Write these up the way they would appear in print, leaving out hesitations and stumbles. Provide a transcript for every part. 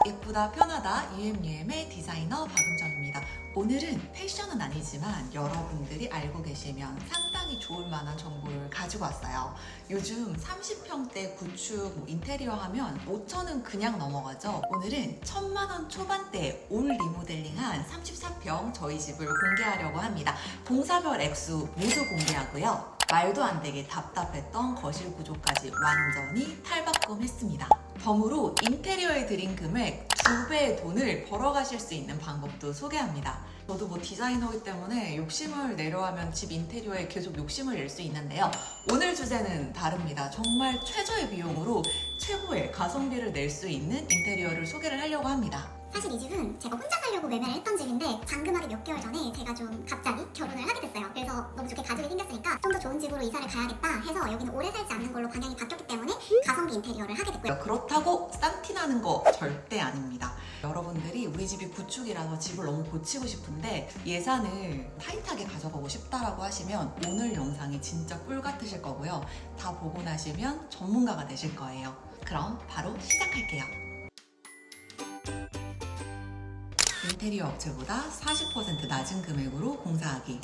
예쁘다 편하다 UMUM의 디자이너 박은정입니다. 오늘은 패션은 아니지만 여러분들이 알고 계시면 상당히 좋을 만한 정보를 가지고 왔어요. 요즘 30평대 구축 인테리어 하면 5천은 그냥 넘어가죠. 오늘은 1,000만 원 초반대 올 리모델링한 34평 저희 집을 공개하려고 합니다. 공사별 액수 모두 공개하고요. 말도 안 되게 답답했던 거실 구조까지 완전히 탈바꿈했습니다. 덤으로 인테리어에 들인 금액 2배의 돈을 벌어가실 수 있는 방법도 소개합니다. 저도 디자이너이기 때문에 욕심을 내려하면 집 인테리어에 계속 욕심을 낼 수 있는데요. 오늘 주제는 다릅니다. 정말 최저의 비용으로 최고의 가성비를 낼 수 있는 인테리어를 소개를 하려고 합니다. 사실 이 집은 제가 혼자 살려고 매매를 했던 집인데 잔금하기 몇 개월 전에 제가 좀 갑자기 결혼을 하게 됐어요. 그래서 너무 좋게 가족이 생겼으니까 좀 더 좋은 집으로 이사를 가야겠다 해서 여기는 오래 살지 않는 걸로 방향이 바뀌었기 때문에 가성비 인테리어를 하게 됐고요. 그렇다고 싼티 나는 거 절대 아닙니다. 여러분들이 우리 집이 구축이라서 집을 너무 고치고 싶은데 예산을 타이트하게 가져가고 싶다라고 하시면 오늘 영상이 진짜 꿀 같으실 거고요. 다 보고 나시면 전문가가 되실 거예요. 그럼 바로 시작할게요. 인테리어 업체보다 40% 낮은 금액으로 공사하기.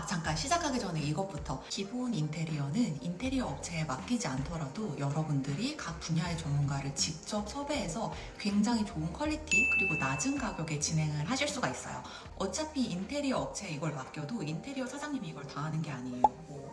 잠깐 시작하기 전에 이것부터. 기본 인테리어는 인테리어 업체에 맡기지 않더라도 여러분들이 각 분야의 전문가를 직접 섭외해서 굉장히 좋은 퀄리티 그리고 낮은 가격에 진행을 하실 수가 있어요. 어차피 인테리어 업체에 이걸 맡겨도 인테리어 사장님이 이걸 다 하는 게 아니에요.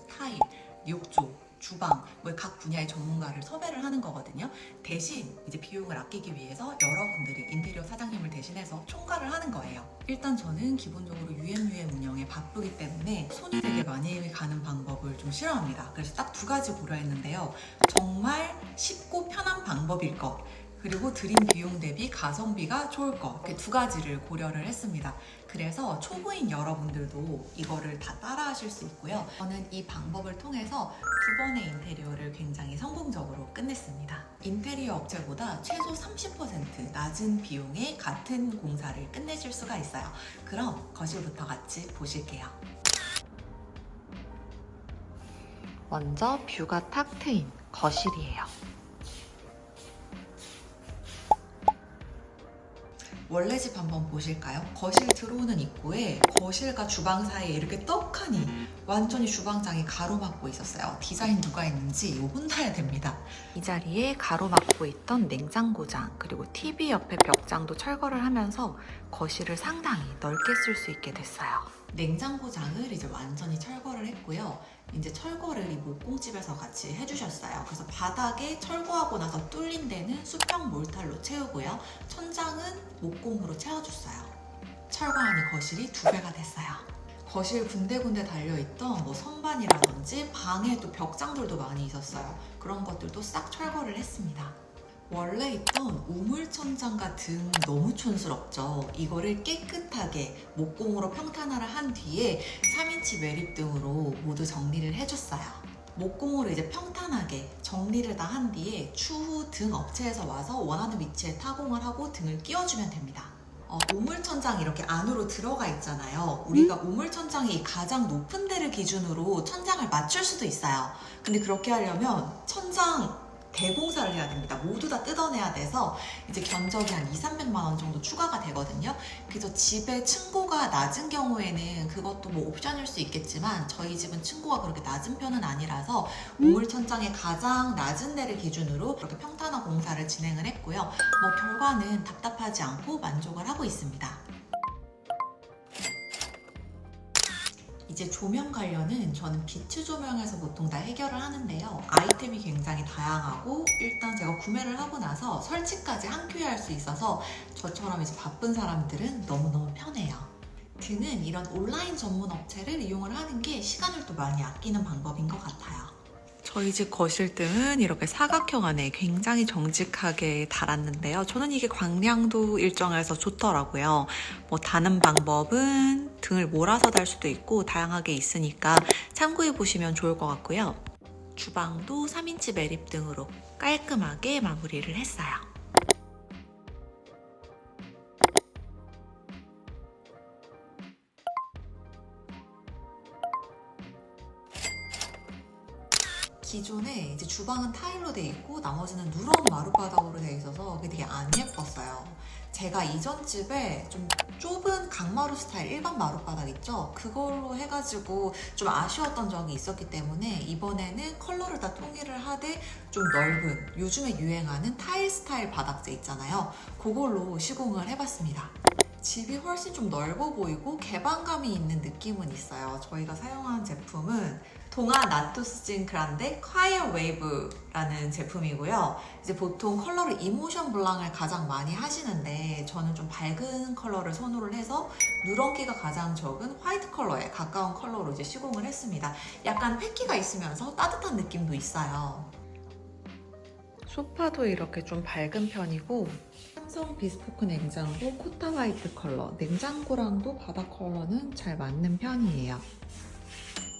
타일, 욕조, 주방, 각 분야의 전문가를 섭외를 하는 거거든요. 대신 이제 비용을 아끼기 위해서 여러분들이 인테리어 사장님을 대신해서 총괄을 하는 거예요. 일단 저는 기본적으로 UMUM 운영에 바쁘기 때문에 손이 되게 많이 가는 방법을 좀 싫어합니다. 그래서 딱 2가지 고려했는데요. 정말 쉽고 편한 방법일 것, 그리고 들인 비용 대비 가성비가 좋을 것, 이렇게 2가지를 고려를 했습니다. 그래서 초보인 여러분들도 이거를 다 따라 하실 수 있고요. 저는 이 방법을 통해서 2번의 인테리어를 굉장히 성공적으로 끝냈습니다. 인테리어 업체보다 최소 30% 낮은 비용에 같은 공사를 끝내실 수가 있어요. 그럼 거실부터 같이 보실게요. 먼저 뷰가 탁 트인 거실이에요. 원래 집 한번 보실까요? 거실 들어오는 입구에 거실과 주방 사이에 이렇게 떡하니 완전히 주방장이 가로막고 있었어요. 디자인 누가 했는지 이거 혼나야 됩니다. 이 자리에 가로막고 있던 냉장고장 그리고 TV 옆에 벽장도 철거를 하면서 거실을 상당히 넓게 쓸 수 있게 됐어요. 냉장고장을 이제 완전히 철거를 했고요. 이제 철거를 이 목공집에서 같이 해주셨어요. 그래서 바닥에 철거하고 나서 뚫린 데는 수평 몰탈로 채우고요. 천장은 목공으로 채워줬어요. 철거하니 거실이 2배가 됐어요. 거실 군데군데 달려있던 선반이라든지 방에도 벽장들도 많이 있었어요. 그런 것들도 싹 철거를 했습니다. 원래 있던 우물천장과 등 너무 촌스럽죠. 이거를 깨끗하게 목공으로 평탄화를 한 뒤에 3인치 매립 등으로 모두 정리를 해줬어요. 목공으로 이제 평탄하게 정리를 다 한 뒤에 추후 등 업체에서 와서 원하는 위치에 타공을 하고 등을 끼워주면 됩니다. 우물천장이 이렇게 안으로 들어가 있잖아요. 우리가 우물천장이 가장 높은 데를 기준으로 천장을 맞출 수도 있어요. 근데 그렇게 하려면 천장 대공사를 해야 됩니다. 모두 다 뜯어내야 돼서 이제 견적이 한 200~300만 원 정도 추가가 되거든요. 그래서 집에 층고가 낮은 경우에는 그것도 옵션일 수 있겠지만 저희 집은 층고가 그렇게 낮은 편은 아니라서 우물천장의 가장 낮은 데를 기준으로 그렇게 평탄화 공사를 진행을 했고요. 결과는 답답하지 않고 만족을 하고 있습니다. 이제 조명 관련은 저는 비트 조명에서 보통 다 해결을 하는데요. 아이템이 굉장히 다양하고 일단 제가 구매를 하고 나서 설치까지 한 큐에 할 수 있어서 저처럼 이제 바쁜 사람들은 너무너무 편해요. 등은 이런 온라인 전문 업체를 이용을 하는 게 시간을 또 많이 아끼는 방법인 것 같아요. 저희 집 거실등은 이렇게 사각형 안에 굉장히 정직하게 달았는데요. 저는 이게 광량도 일정해서 좋더라고요. 다는 방법은 등을 몰아서 달 수도 있고 다양하게 있으니까 참고해 보시면 좋을 것 같고요. 주방도 3인치 매립 등으로 깔끔하게 마무리를 했어요. 기존에 이제 주방은 타일로 돼 있고 나머지는 누런 마룻바닥으로 돼 있어서 그게 되게 안 예뻤어요. 제가 이전 집에 좀 좁은 강마루 스타일 일반 마룻바닥 있죠? 그걸로 해가지고 좀 아쉬웠던 적이 있었기 때문에 이번에는 컬러를 다 통일을 하되 좀 넓은 요즘에 유행하는 타일 스타일 바닥재 있잖아요. 그걸로 시공을 해봤습니다. 집이 훨씬 좀 넓어 보이고 개방감이 있는 느낌은 있어요. 저희가 사용한 제품은 동아 나투스진 그란데 콰이어 웨이브라는 제품이고요. 이제 보통 컬러를 이모션 블랑을 가장 많이 하시는데 저는 좀 밝은 컬러를 선호를 해서 누런기가 가장 적은 화이트 컬러에 가까운 컬러로 이제 시공을 했습니다. 약간 획기가 있으면서 따뜻한 느낌도 있어요. 소파도 이렇게 좀 밝은 편이고 삼성 비스포크 냉장고 코타 화이트 컬러, 냉장고랑도 바닥 컬러는 잘 맞는 편이에요.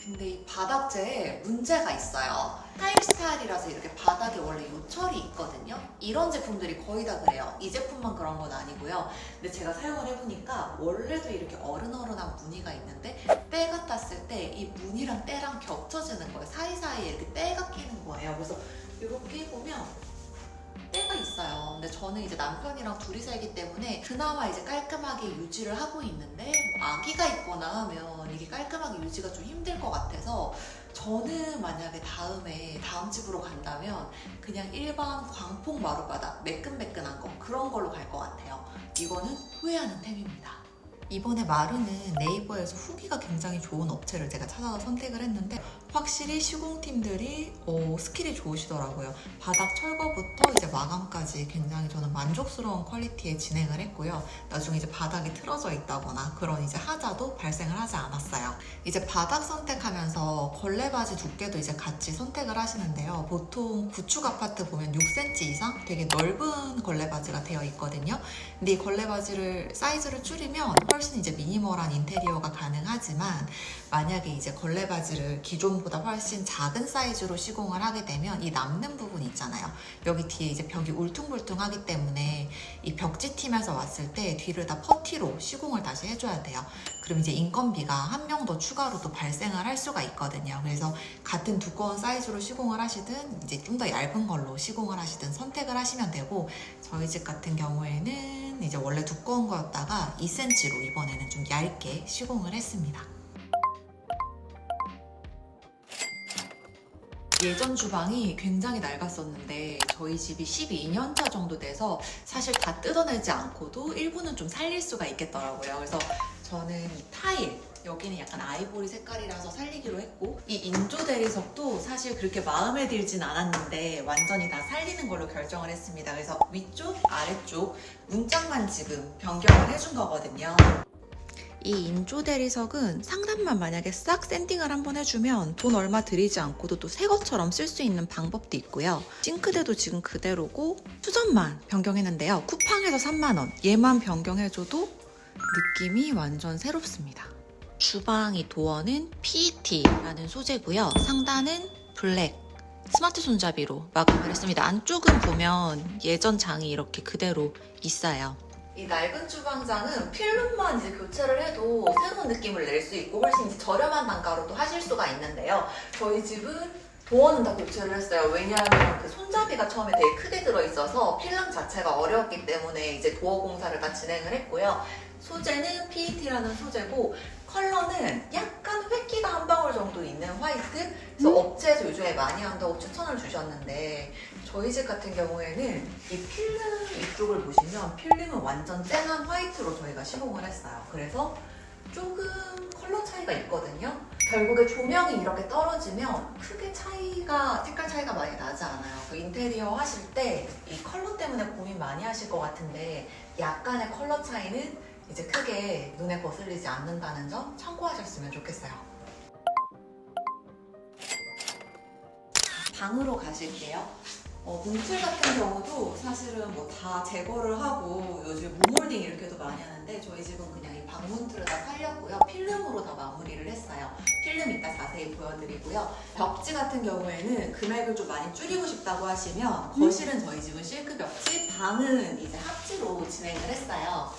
근데 이 바닥재에 문제가 있어요. 타일 스타일이라서 이렇게 바닥에 원래 요철이 있거든요. 이런 제품들이 거의 다 그래요. 이 제품만 그런 건 아니고요. 근데 제가 사용을 해보니까 원래도 이렇게 어른어른한 무늬가 있는데 때가 땄을 때 이 무늬랑 때랑 겹쳐지는 거예요. 사이사이에 이렇게 때가 끼는 거예요. 그래서 이렇게 보면 때가 있어요. 근데 저는 이제 남편이랑 둘이 살기 때문에 그나마 이제 깔끔하게 유지를 하고 있는데 아기가 있거나 하면 이게 깔끔하게 유지가 좀 힘들 것 같아서 저는 만약에 다음 집으로 간다면 그냥 일반 광폭 마룻바닥 매끈매끈한 거 그런 걸로 갈 것 같아요. 이거는 후회하는 템입니다. 이번에 마루는 네이버에서 후기가 굉장히 좋은 업체를 제가 찾아서 선택을 했는데 확실히 시공팀들이 스킬이 좋으시더라고요. 바닥 철거부터 이제 마감까지 굉장히 저는 만족스러운 퀄리티에 진행을 했고요. 나중에 이제 바닥이 틀어져 있다거나 그런 이제 하자도 발생을 하지 않았어요. 이제 바닥 선택하면서 걸레바지 두께도 이제 같이 선택을 하시는데요. 보통 구축 아파트 보면 6cm 이상 되게 넓은 걸레바지가 되어 있거든요. 근데 이 걸레바지를 사이즈를 줄이면 훨씬 이제 미니멀한 인테리어가 가능하지만 만약에 이제 걸레바지를 기존보다 훨씬 작은 사이즈로 시공을 하게 되면 이 남는 부분 있잖아요. 여기 뒤에 이제 벽이 울퉁불퉁하기 때문에 이 벽지 팀에서 왔을 때 뒤를 다 퍼티로 시공을 다시 해줘야 돼요. 그럼 이제 인건비가 한 명 더 추가로 또 발생을 할 수가 있거든요. 그래서 같은 두꺼운 사이즈로 시공을 하시든 이제 좀 더 얇은 걸로 시공을 하시든 선택을 하시면 되고 저희 집 같은 경우에는 이제 원래 두꺼운 거였다가 2cm로 이번에는 좀 얇게 시공을 했습니다. 예전 주방이 굉장히 낡았었는데 저희 집이 12년차 정도 돼서 사실 다 뜯어내지 않고도 일부는 좀 살릴 수가 있겠더라고요. 그래서 저는 이 타일, 여기는 약간 아이보리 색깔이라서 살리기로 했고 이 인조 대리석도 사실 그렇게 마음에 들진 않았는데 완전히 다 살리는 걸로 결정을 했습니다. 그래서 위쪽, 아래쪽 문짝만 지금 변경을 해준 거거든요. 이 인조 대리석은 상단만 만약에 싹 샌딩을 한번 해주면 돈 얼마 들이지 않고도 또 새 것처럼 쓸 수 있는 방법도 있고요. 싱크대도 지금 그대로고 수전만 변경했는데요. 쿠팡에서 3만원, 얘만 변경해줘도 느낌이 완전 새롭습니다. 주방 이 도어는 PET라는 소재고요. 상단은 블랙 스마트 손잡이로 마감을 했습니다. 안쪽은 보면 예전 장이 이렇게 그대로 있어요. 이 낡은 주방장은 필름만 이제 교체를 해도 새로운 느낌을 낼 수 있고 훨씬 이제 저렴한 단가로 또 하실 수가 있는데요. 저희 집은 도어는 다 교체를 했어요. 왜냐하면 그 손잡이가 처음에 되게 크게 들어있어서 필름 자체가 어려웠기 때문에 이제 도어 공사를 다 진행을 했고요. 소재는 PET라는 소재고 컬러는 약간 획기가 한 방울 정도 있는 화이트. 그래서 업체에서 요즘에 많이 한다고 추천을 주셨는데 저희 집 같은 경우에는 이 필름 이쪽을 보시면 필름은 완전 쨍한 화이트로 저희가 시공을 했어요. 그래서 조금 컬러 차이가 있거든요. 결국에 조명이 이렇게 떨어지면 크게 색깔 차이가 많이 나지 않아요. 그 인테리어 하실 때 이 컬러 때문에 고민 많이 하실 것 같은데 약간의 컬러 차이는 이제 크게 눈에 거슬리지 않는다는 점 참고하셨으면 좋겠어요. 방으로 가실게요. 문틀 같은 경우도 사실은 뭐 다 제거를 하고 요즘 무몰딩 이렇게도 많이 하는데 저희 집은 그냥 이 방문틀을 다 살렸고요. 필름으로 다 마무리를 했어요. 필름 이따 자세히 보여드리고요. 벽지 같은 경우에는 금액을 좀 많이 줄이고 싶다고 하시면 거실은 저희 집은 실크 벽지, 방은 이제 합지로 진행을 했어요.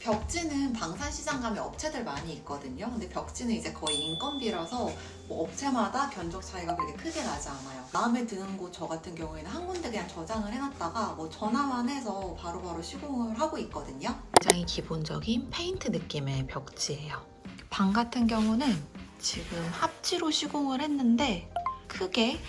벽지는 방산시장 가면 업체들 많이 있거든요. 근데 벽지는 이제 거의 인건비라서 뭐 업체마다 견적 차이가 그렇게 크게 나지 않아요. 마음에 드는 곳 저 같은 경우에는 한 군데 그냥 저장을 해놨다가 뭐 전화만 해서 바로바로 시공을 하고 있거든요. 굉장히 기본적인 페인트 느낌의 벽지예요. 방 같은 경우는 지금 합지로 시공을 했는데 크게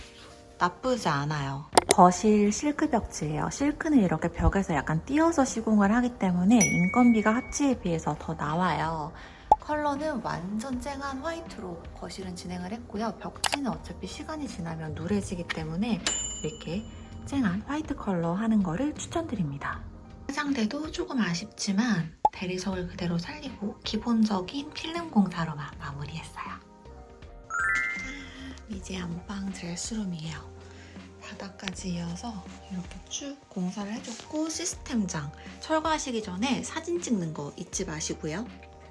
나쁘지 않아요. 거실 실크 벽지예요. 실크는 이렇게 벽에서 약간 띄어서 시공을 하기 때문에 인건비가 합지에 비해서 더 나와요. 컬러는 완전 쨍한 화이트로 거실은 진행을 했고요. 벽지는 어차피 시간이 지나면 누래지기 때문에 이렇게 쨍한 화이트 컬러 하는 거를 추천드립니다. 화장대도 조금 아쉽지만 대리석을 그대로 살리고 기본적인 필름 공사로만 마무리했어요. 이제 안방 드레스룸이에요. 바닥까지 이어서 이렇게 쭉 공사를 해줬고 시스템장 철거하시기 전에 사진 찍는 거 잊지 마시고요.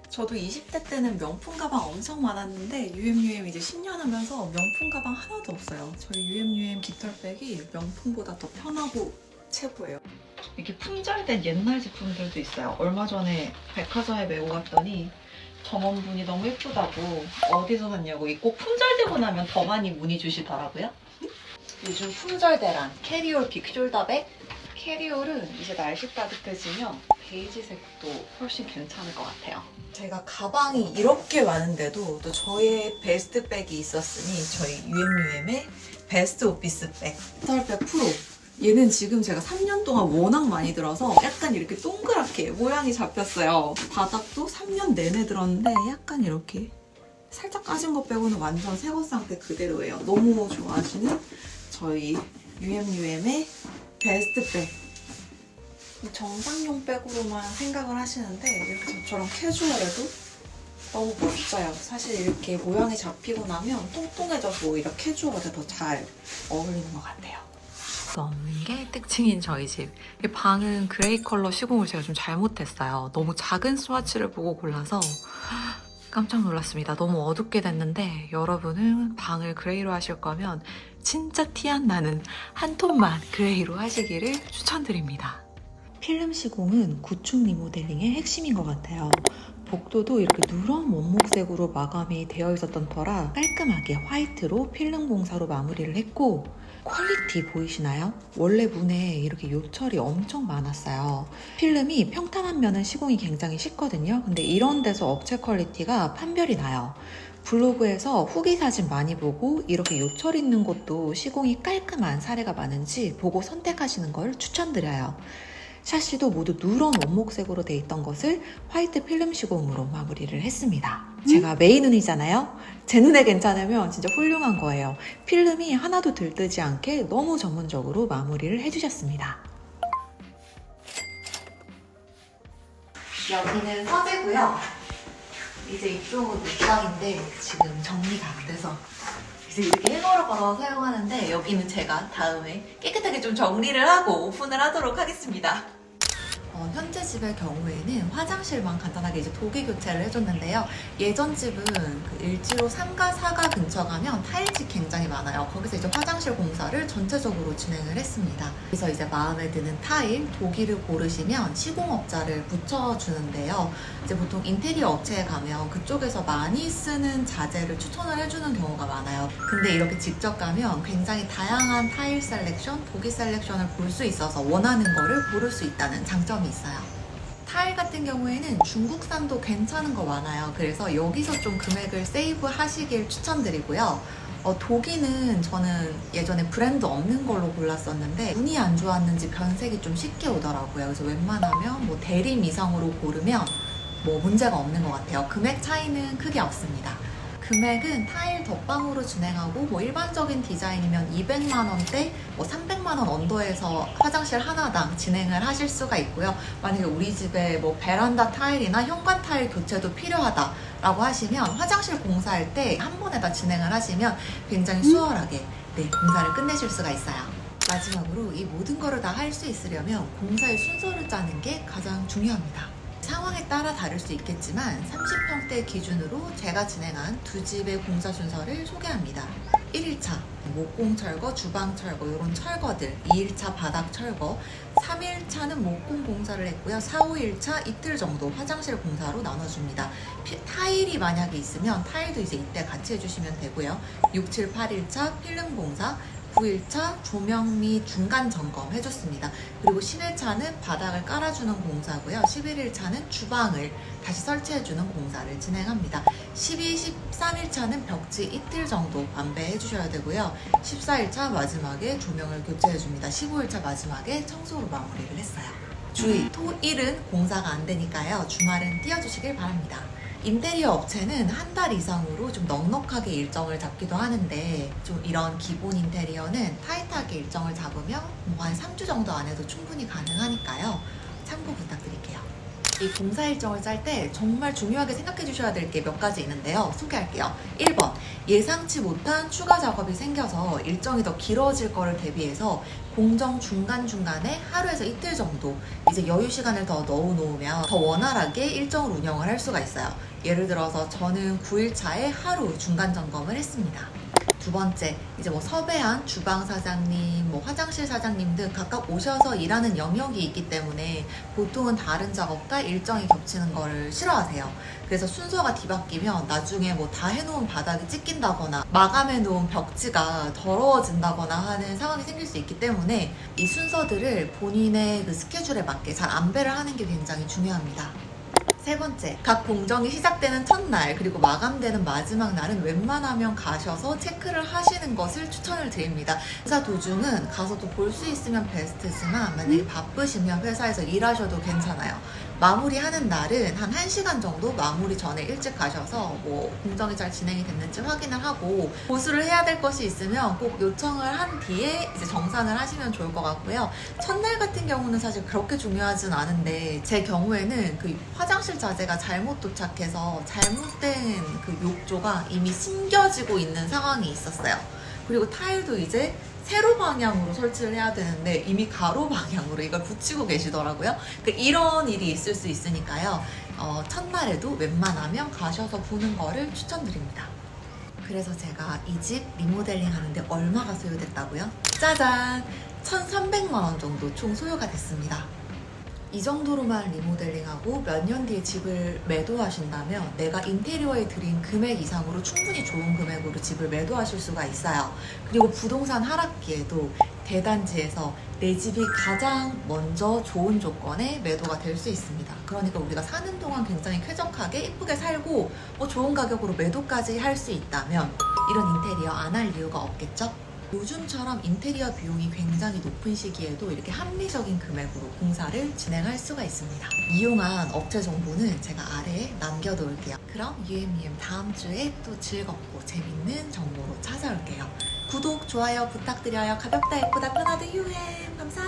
저도 20대 때는 명품 가방 엄청 많았는데 UMUM 이제 10년 하면서 명품 가방 하나도 없어요. 저희 UMUM 깃털백이 명품보다 더 편하고 최고예요. 이렇게 품절된 옛날 제품들도 있어요. 얼마 전에 백화점에 메고 갔더니 점원분이 너무 예쁘다고 어디서 샀냐고 꼭 품절되고 나면 더 많이 문의 주시더라고요. 요즘 품절대란 캐리올 빅숄더백. 캐리올은 이제 날씨 따뜻해지면 베이지색도 훨씬 괜찮을 것 같아요. 제가 가방이 이렇게 많은데도 또 저의 베스트백이 있었으니 저희 UMUM의 베스트 오피스백 깃털백 프로. 얘는 지금 제가 3년 동안 워낙 많이 들어서 약간 이렇게 동그랗게 모양이 잡혔어요. 바닥도 3년 내내 들었는데 약간 이렇게 살짝 까진 것 빼고는 완전 새것 상태 그대로예요. 너무 좋아하시는 저희 UMUM의 베스트백. 정상용 백으로만 생각을 하시는데 이렇게 저처럼 캐주얼해도 너무 멋져요. 사실 이렇게 모양이 잡히고 나면 뚱뚱해져서 오히려 캐주얼에 더 잘 어울리는 것 같아요. 없는 게 특징인 저희 집. 이 방은 그레이 컬러 시공을 제가 좀 잘못했어요. 너무 작은 스와치를 보고 골라서 깜짝 놀랐습니다. 너무 어둡게 됐는데 여러분은 방을 그레이로 하실 거면 진짜 티 안 나는 한 톤만 그레이로 하시기를 추천드립니다. 필름 시공은 구축 리모델링의 핵심인 것 같아요. 복도도 이렇게 누런 원목색으로 마감이 되어 있었던 터라 깔끔하게 화이트로 필름 공사로 마무리를 했고 퀄리티 보이시나요? 원래 문에 이렇게 요철이 엄청 많았어요. 필름이 평탄한 면은 시공이 굉장히 쉽거든요. 근데 이런 데서 업체 퀄리티가 판별이 나요. 블로그에서 후기 사진 많이 보고 이렇게 요철 있는 곳도 시공이 깔끔한 사례가 많은지 보고 선택하시는 걸 추천드려요. 샤시도 모두 누런 원목색으로 돼 있던 것을 화이트 필름 시공으로 마무리를 했습니다. 제가 메인 눈이잖아요. 제 눈에 괜찮으면 진짜 훌륭한 거예요. 필름이 하나도 들뜨지 않게 너무 전문적으로 마무리를 해주셨습니다. 여기는 서재고요. 이제 이쪽은 옷장인데 지금 정리가 안 돼서 이제 이렇게 해거로 걸어 사용하는데 여기는 제가 다음에 깨끗하게 좀 정리를 하고 오픈을 하도록 하겠습니다. 현재 집의 경우에는 화장실만 간단하게 이제 도기 교체를 해줬는데요. 예전 집은 그 일지로 3가 4가 근처 가면 타일집 굉장히 많아요. 거기서 이제 화장실 공사를 전체적으로 진행을 했습니다. 그래서 이제 마음에 드는 타일, 도기를 고르시면 시공업자를 붙여주는데요. 이제 보통 인테리어 업체에 가면 그쪽에서 많이 쓰는 자재를 추천을 해주는 경우가 많아요. 근데 이렇게 직접 가면 굉장히 다양한 타일 셀렉션, 도기 셀렉션을 볼 수 있어서 원하는 거를 고를 수 있다는 장점이 있어요. 타일 같은 경우에는 중국산도 괜찮은 거 많아요. 그래서 여기서 좀 금액을 세이브 하시길 추천드리고요. 도기는 저는 예전에 브랜드 없는 걸로 골랐었는데 운이 안 좋았는지 변색이 좀 쉽게 오더라고요. 그래서 웬만하면 뭐 대림 이상으로 고르면 뭐 문제가 없는 것 같아요. 금액 차이는 크게 없습니다. 금액은 타일 덧방으로 진행하고 뭐 일반적인 디자인이면 200만 원대, 뭐 300만 원 언더에서 화장실 하나당 진행을 하실 수가 있고요. 만약에 우리 집에 뭐 베란다 타일이나 현관 타일 교체도 필요하다라고 하시면 화장실 공사할 때 한 번에 다 진행을 하시면 굉장히 수월하게 공사를 끝내실 수가 있어요. 마지막으로 이 모든 거를 다 할 수 있으려면 공사의 순서를 짜는 게 가장 중요합니다. 상황에 따라 다를 수 있겠지만 30평대 기준으로 제가 진행한 두 집의 공사 순서를 소개합니다. 1일차 목공 철거, 주방 철거 이런 철거들, 2일차 바닥 철거, 3일차는 목공 공사를 했고요. 4, 5일차 이틀 정도 화장실 공사로 나눠줍니다. 타일이 만약에 있으면 타일도 이제 이때 같이 해주시면 되고요. 6, 7, 8일차 필름 공사, 9일차 조명 및 중간 점검 해줬습니다. 그리고 10일차는 바닥을 깔아주는 공사고요. 11일차는 주방을 다시 설치해주는 공사를 진행합니다. 12, 13일차는 벽지 이틀 정도 완배해 주셔야 되고요. 14일차 마지막에 조명을 교체해줍니다. 15일차 마지막에 청소로 마무리를 했어요. 주의, 토, 일은 공사가 안 되니까요. 주말은 띄워주시길 바랍니다. 인테리어 업체는 한 달 이상으로 좀 넉넉하게 일정을 잡기도 하는데 좀 이런 기본 인테리어는 타이트하게 일정을 잡으면 뭐 한 3주 정도 안 해도 충분히 가능하니까요. 참고 부탁드릴게요. 이 공사 일정을 짤 때 정말 중요하게 생각해 주셔야 될 게 몇 가지 있는데요. 소개할게요. 1번, 예상치 못한 추가 작업이 생겨서 일정이 더 길어질 거를 대비해서 공정 중간중간에 하루에서 이틀 정도 이제 여유 시간을 더 넣어 놓으면 더 원활하게 일정을 운영을 할 수가 있어요. 예를 들어서 저는 9일차에 하루 중간 점검을 했습니다. 두 번째, 이제 뭐 섭외한 주방 사장님, 뭐 화장실 사장님 등 각각 오셔서 일하는 영역이 있기 때문에 보통은 다른 작업과 일정이 겹치는 거를 싫어하세요. 그래서 순서가 뒤바뀌면 나중에 뭐 다 해놓은 바닥이 찢긴다거나 마감해놓은 벽지가 더러워진다거나 하는 상황이 생길 수 있기 때문에 이 순서들을 본인의 그 스케줄에 맞게 잘 안배를 하는 게 굉장히 중요합니다. 세 번째, 각 공정이 시작되는 첫날 그리고 마감되는 마지막 날은 웬만하면 가셔서 체크를 하시는 것을 추천을 드립니다. 공사 도중은 가서도 볼 수 있으면 베스트지만 만약에 바쁘시면 회사에서 일하셔도 괜찮아요. 마무리하는 날은 한 1시간 정도 마무리 전에 일찍 가셔서 뭐 공정이 잘 진행이 됐는지 확인을 하고 보수를 해야 될 것이 있으면 꼭 요청을 한 뒤에 이제 정산을 하시면 좋을 것 같고요. 첫날 같은 경우는 사실 그렇게 중요하진 않은데 제 경우에는 그 화장실 자재가 잘못 도착해서 잘못된 그 욕조가 이미 숨겨지고 있는 상황이 있었어요. 그리고 타일도 이제 세로 방향으로 설치를 해야 되는데 이미 가로 방향으로 이걸 붙이고 계시더라고요. 이런 일이 있을 수 있으니까요. 첫날에도 웬만하면 가셔서 보는 거를 추천드립니다. 그래서 제가 이 집 리모델링 하는데 얼마가 소요됐다고요? 짜잔! 1,300만 원 정도 총 소요가 됐습니다. 이 정도로만 리모델링하고 몇 년 뒤에 집을 매도하신다면 내가 인테리어에 들인 금액 이상으로 충분히 좋은 금액으로 집을 매도하실 수가 있어요. 그리고 부동산 하락기에도 대단지에서 내 집이 가장 먼저 좋은 조건에 매도가 될 수 있습니다. 그러니까 우리가 사는 동안 굉장히 쾌적하게 예쁘게 살고 좋은 가격으로 매도까지 할 수 있다면 이런 인테리어 안 할 이유가 없겠죠? 요즘처럼 인테리어 비용이 굉장히 높은 시기에도 이렇게 합리적인 금액으로 공사를 진행할 수가 있습니다. 이용한 업체 정보는 제가 아래에 남겨놓을게요. 그럼 UMUM 다음 주에 또 즐겁고 재밌는 정보로 찾아올게요. 구독, 좋아요 부탁드려요. 가볍다, 예쁘다, 편하다, UM. 감사합니다.